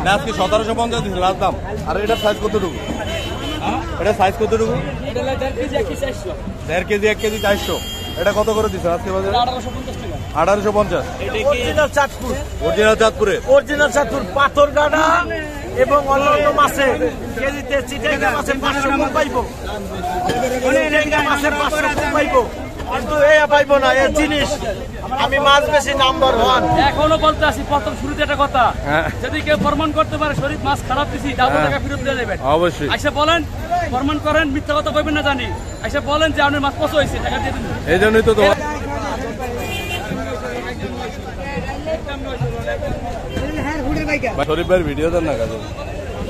না আজকে 1750 দিচ্ছে লাস্ট দাম। আর এটার সাইজ কতটুকু? এটা সাইজ কতটুকু? 1.5 কেজি 1 কেজি 400। এটা কত করে দিচ্ছেন আজকে বাজারে? 1850। অরিজিনাল চাঁদপুর, অরিজিনাল চাঁদপুরে, অরিজিনাল চাঁদপুর পাথর গাড়া এবং অন্যান্য মাছে কেজিতে চিটাঙ্গা মাছে 500 কম পাইবো, চিটাঙ্গা মাছে 500 কম পাইবো, কিন্তু এই পাইবো না। এই জিনিস আমি মাছ বেশি নাম্বার 1। এখনো বলতে আসি প্রথম শুরুতে একটা কথা, যদি কেউ প্রমাণ করতে পারে শরীফ মাছ খারাপ দিছি ডাবল টাকা ফেরত দিয়ে দেবেন। অবশ্যই আইসা বলেন, প্রমাণ করেন, মিথ্যা কথা কইবেন না জানি। আইসা বলেন যে আপনার মাছ পচা হয়েছে, টাকা দিয়ে দিন। এই জন্যই তো তোমার শরীফ ভাইয়ের ভিডিও দেন না কাজে।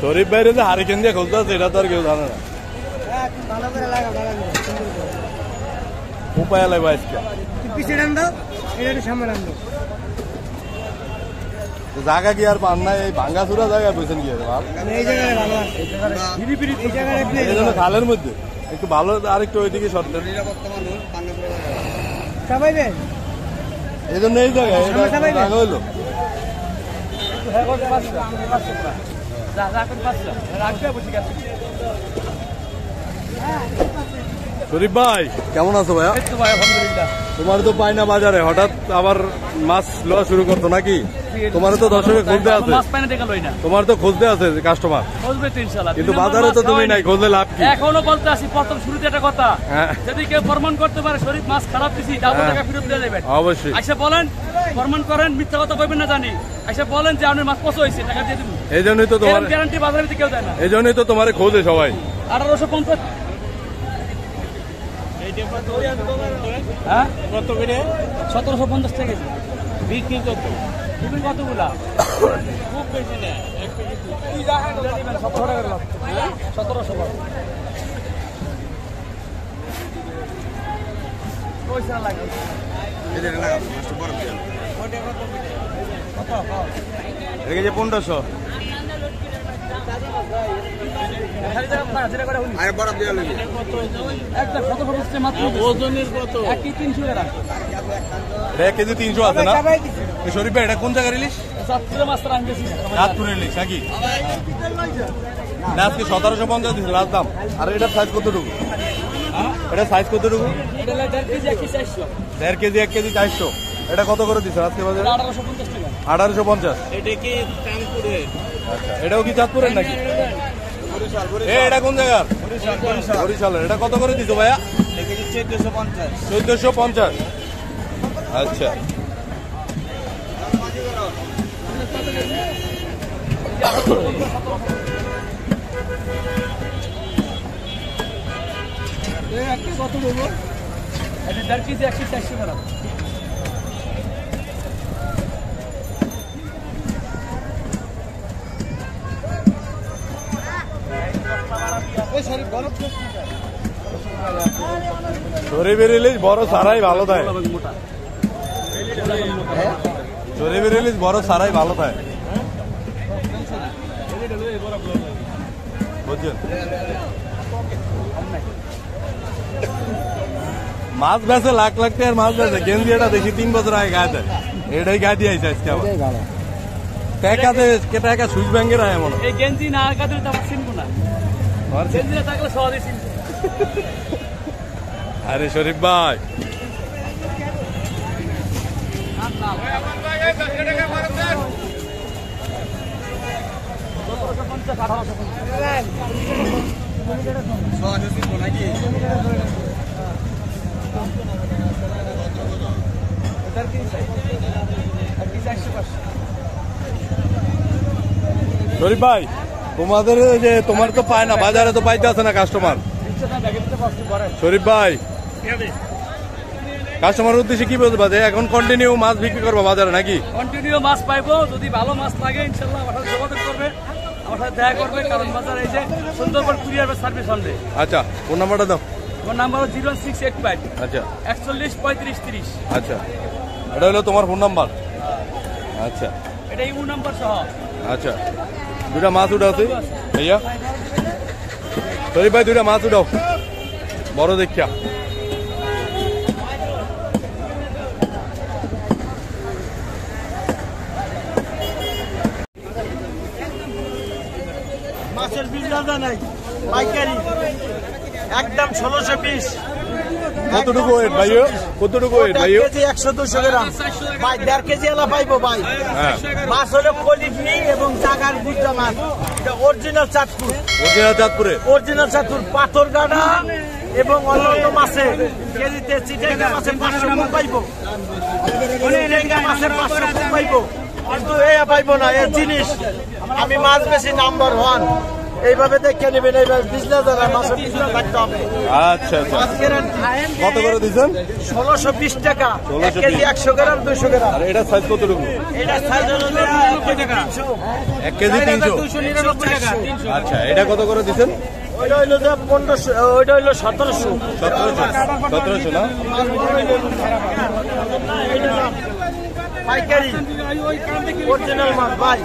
শরীফ ভাইয়ের যে হারিকেন দিয়ে খুলতে আছে এটা তো আর কেউ জানে না। উপায় লাগবে আজকে জায়গা কি আর পান না, এই ভাঙ্গা চুরা জায়গায় বসেন কি খালের মধ্যে একটু ভালো, আর একটু ওইদিকে সরতেন। এই জন্য এই জায়গায় জায়গা হইলো। শরীফ ভাই কেমন আছো ভাইয়া? তোমার তো পাই না বাজারে, হঠাৎ আবার মাছ লওয়া শুরু করতো নাকি? তোমার তো দর্শকে খুঁজতে আছে, তোমার তো খুঁজতে আছে কাস্টমার, কিন্তু বাজারে তো তুমি নাই, খুঁজলে লাভ কি? এখনো বলতে আসি প্রথম শুরুতে একটা কথা, যদি কেউ প্রমাণ করতে পারে শরীফ মাছ খারাপ দিছি ডাবল টাকা ফেরত দিয়ে দেবেন। অবশ্যই আইসা বলেন, প্রমাণ করেন, মিথ্যা কথা কইবেন না জানি। আইসা বলেন যে আপনার মাছ পচা হয়েছে, টাকা দিয়ে দিন। এই জন্যই তো তোমার গ্যারান্টি বাজারে কেউ দেয় না, এই জন্যই তো তোমার খোঁজে সবাই। 1850। হ্যাঁ কত করে? 1750 টাকা কেজি। বিক্রি কত? বিক্রি কতগুলা? খুব বেশি না, 1 কেজি 1700 টাকা করে। 1700 পয়সা লাগে। এটা লাগা মাস্টার বড় দিয়ে কত? এটা যে 1500 আরে বড় দিয়ে লাগি একটা কত হচ্ছে মাত্র ওজনের কত? 1 কেজি 300 গ্রাম। 1 কেজি 300 আছে না? এই শরীফ ভাই এটা কোন জায়গার ইলিশ? চাঁদপুরে মাছ রাখতেছি, চাঁদপুরের ইলিশ নাকি? না আজকে 1750 দিচ্ছে লাস্ট দাম। আর এটার সাইজ কতটুকু? এটা সাইজ কতটুকু? এটা 1.5 কেজি 1 কেজি 400। 1.5 KG 1 KG 400। এটা কত করে দিচ্ছেন আজকে বাজারে? 1850 টাকা। 1850। এটা কি চাঁদপুরের? আচ্ছা, এটাও কি চাঁদপুরের নাকি? এটা কোন জায়গার? বরিশালের। এটা কত করে দিছো ভাইয়া? 1450। 1450। আচ্ছা কত দেবো? এটা 1.5 কেজি 1 কেজি 400 গ্রাম। শরীফের ইলিশ বড় সারাই ভালো থাকে, শরীফের ইলিশ বড় সারাই ভালো থাকে, বুঝছেন? মাছ বেছে লাখ লাখ টাকার মাছ বেছে, গেঞ্জি এটা দেখি 3 বছর আগে গায়ে দেয়, এটাই গায়ে দিয়ে আইছে আজকে আবার টাকা সুইচ ব্যাংকের আয় মনে। এই গেঞ্জি না কাদের তো চিনবো না, গেঞ্জি থাকলে সহজে চিনবো। আরে শরীফ ভাই শরীফ ভাই তোমাদের যে তোমার তো পায় না বাজারে, তো পাইতে আছে না কাস্টমার। শরীফ ভাই কাস্টমার উদ্দেশ্যে কি বলতে পারে? এখন কন্টিনিউ মাছ বিক্রি করবো বাজারে নাকি? কন্টিনিউ মাছ পাইবো, যদি ভালো মাছ লাগে ইনশাল্লাহ আমার সাথে যোগাযোগ করবে, আমার সাথে দেখা করবে, কারণ বাজার এই যে সুন্দরবন কুরিয়ার সার্ভিস হবে। আচ্ছা ফোন নাম্বারটা দাও। ফোন নাম্বার 01685 আচ্ছা 41 35 30। আচ্ছা এটা হলো তোমার ফোন নাম্বার? আচ্ছা এটা ইমো নাম্বার সহ। আচ্ছা দুটা মাছ উঠাও ভাইয়া, শরীফ ভাই দুটা মাছ উঠাও বড় দেখিয়া। মাছের বীজ দাদা নাই পাইকারি একদম 1620। কতটুকু ওয়েট ভাইও? কতটুকু ওয়েট ভাইও? কেজি 100-200 গ্রাম ভাই, 1.5 কেজি এলা পাইবো ভাই। হ্যাঁ, মাছ হলো কলিফনি এবং জাগার গুজা মাছ, এটা অরিজিনাল চাঁদপুর, অরিজিনাল চাঁদপুরে, অরিজিনাল চাঁদপুর পাথর গাড়া এবং অন্যান্য মাছে কেজিতে চিটাঙ্গা মাছের 500 মুখ পাইবো, চিটাঙ্গা মাছের 500 মুখ পাইবো, কিন্তু এ পাইবো না। এর জিনিস আমি মাছ বেশি নাম্বার 1, এইভাবে দেখে নেবেন। এইভাবে বিজনেস দ্বারা মাছের বিজনেস থাকতে হবে। আচ্ছা আচ্ছা, মাছ গ্যারান্টি। কত করে দিচ্ছেন? 1620 টাকা, 1 কেজি 100 গ্রাম 200 গ্রাম। আর এটা সাইজ কতটুকু? এটা সাইজ হলো 1 টাকা, 1 কেজি 300। 299 টাকা 300। আচ্ছা, এটা কত করে দিচ্ছেন? ওইটা হইলো যে 1500, ওইটা হইলো 1700। 1700 না? পাইকারি অরিজিনাল মাছ ভাই,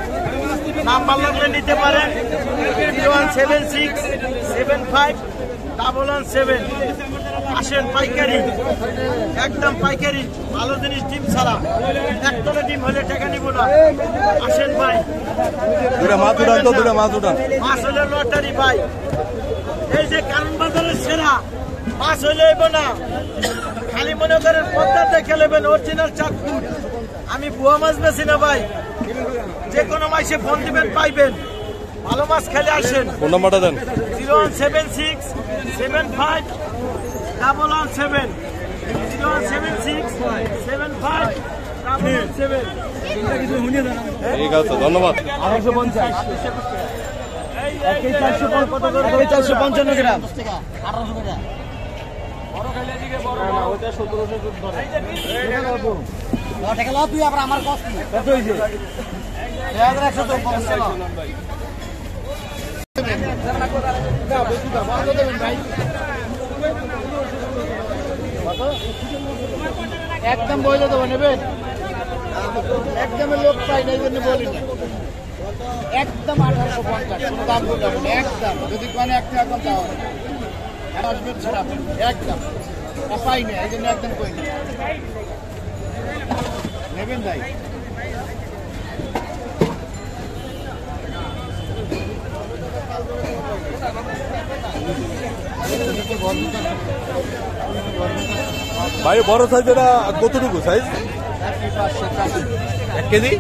নাম্বার লাগলে নিতে পারেন 0176751117। আসেন পাইকারি, একদম পাইকারি, ভালো জিনিস, ডিম ছাড়া। একতলা ডিম হলে টাকা নিব না। আসেন ভাই, দুটা মাছ উঠান তো, দুটা মাছ উঠান। মাছ হলে লটারি ভাই, এই যে কারণ বাজারের সেরা মাছ হইলে হইব না। খালি মনে করেন পদ্মা দেখে নেবেন, অরিজিনাল চাঁদপুর। আমি বুয়া মাছ বেছি না ভাই, যে কোনো মাসে ফোন দিবেন পাইবেন। ভালো মাছ খেলে আসেন। ফোন নাম্বারটা দেন। 0176751117, 0176751117। ঠিক আছে, ধন্যবাদ। 455 গ্রাম। তুই আবার আমার কষ্ট কত হয়েছে? 1150। একদম বইলে দেবো, নেবেন? একদমের লোক পাই না, এই জন্য বলি না। একদম 1850, কোনো দাম করতে হবে না। একদম যদি কোনে একটা একদম দাও আসবে ছাড়া, একদম পাই না, এই জন্য একদম কই না। নেবেন ভাই? ভাই বড় সাইজ এটা কতটুকু সাইজ? 1 কেজি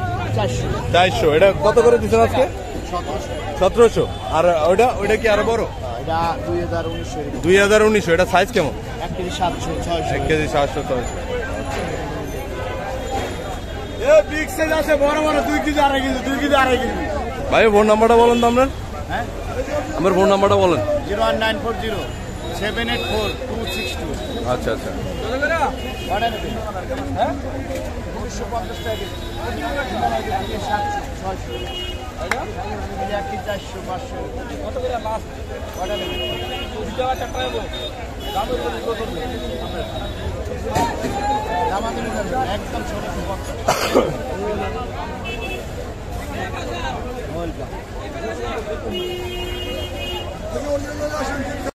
400। এটা কত করে দিচ্ছেন আজকে? 1700। আর ওইটা কি আরো বড়? এটা 2019। 2019। এটা সাইজ কেমন? 1 কেজি 700, 600। 1 কেজি 700, 600। বিগ সাইজ আছে, বড় বড় 2 কেজি 2.5 কেজি, 2 কেজি 2.5 কেজি। ভাই ফোন নাম্বারটা বলেন তো আপনার। হ্যাঁ, আমার ফোন নাম্বারটা বলেন। 01940762262। আচ্ছা আচ্ছা, হ্যাঁ, 250 টাকা। 700, 600, 400, 500। কত করে লাস্ট অর্ডার নেবেন? 2 টাকা 4 টাকা দেবো। দামের উপর নির্ভর করবে। একদম 1650।